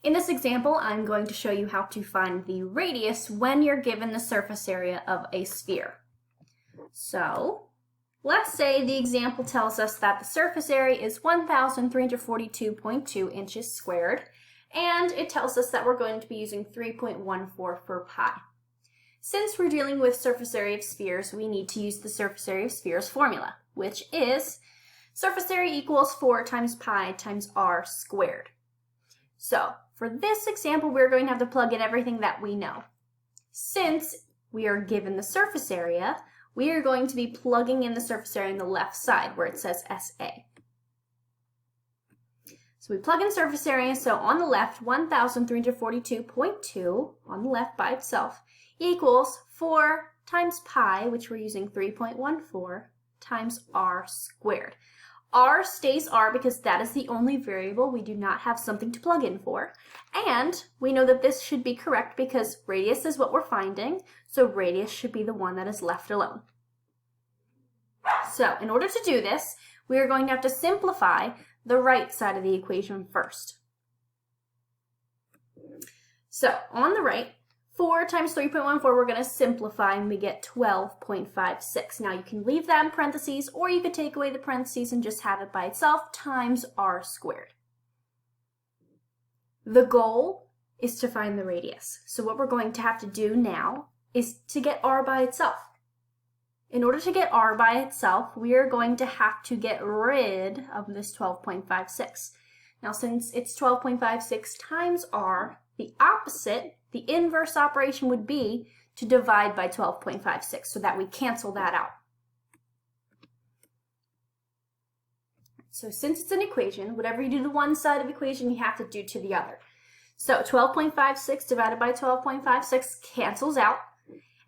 In this example, I'm going to show you how to find the radius when you're given the surface area of a sphere. So, let's say the example tells us that the surface area is 1,342.2 inches squared, and it tells us that we're going to be using 3.14 for pi. Since we're dealing with surface area of spheres, we need to use the surface area of spheres formula, which is surface area equals 4 times pi times r squared. So, for this example, we're going to have to plug in everything that we know. Since we are given the surface area, we are going to be plugging in the surface area on the left side where it says SA. So we plug in surface area, so on the left, 1,342.2 on the left by itself equals 4 times pi, which we're using 3.14, times r squared. R stays R because that is the only variable. We do not have something to plug in for. And we know that this should be correct because radius is what we're finding, so radius should be the one that is left alone. So in order to do this, we are going to have to simplify the right side of the equation first. So on the right, 4 times 3.14, we're going to simplify and we get 12.56. Now you can leave that in parentheses or you could take away the parentheses and just have it by itself times r squared. The goal is to find the radius. So what we're going to have to do now is to get r by itself. In order to get r by itself, we are going to have to get rid of this 12.56. Now since it's 12.56 times r, the opposite, the inverse operation would be to divide by 12.56 so that we cancel that out. So since it's an equation, whatever you do to one side of the equation, you have to do to the other. So 12.56 divided by 12.56 cancels out.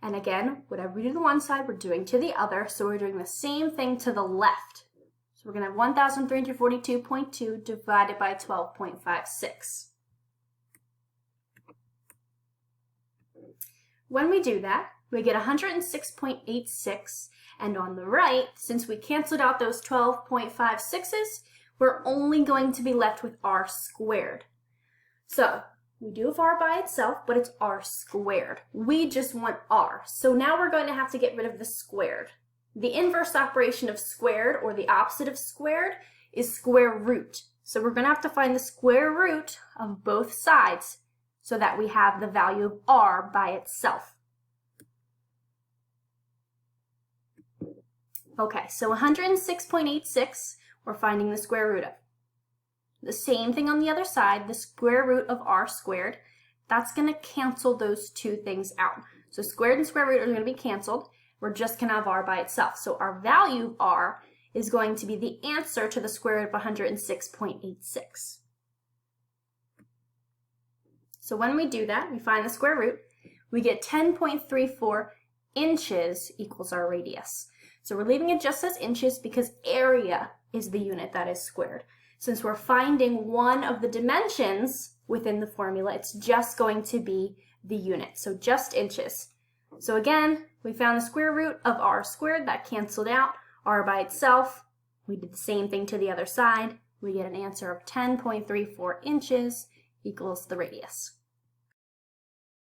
And again, whatever we do to one side, we're doing to the other. So we're doing the same thing to the left. So we're going to have 1,342.2 divided by 12.56. When we do that, we get 106.86, and on the right, since we canceled out those 12.56's, we're only going to be left with r squared. So, we do have r by itself, but it's r squared. We just want r. So now we're going to have to get rid of the squared. The inverse operation of squared, or the opposite of squared, is square root. So we're going to have to find the square root of both sides so that we have the value of r by itself. Okay, so 106.86, we're finding the square root of. The same thing on the other side, the square root of r squared. That's going to cancel those two things out. So squared and square root are going to be canceled. We're just going to have r by itself. So our value of r is going to be the answer to the square root of 106.86. So when we do that, we find the square root, we get 10.34 inches equals our radius. So we're leaving it just as inches because area is the unit that is squared. Since we're finding one of the dimensions within the formula, it's just going to be the unit, so just inches. So again, we found the square root of r squared, that canceled out, r by itself. We did the same thing to the other side. We get an answer of 10.34 inches equals the radius.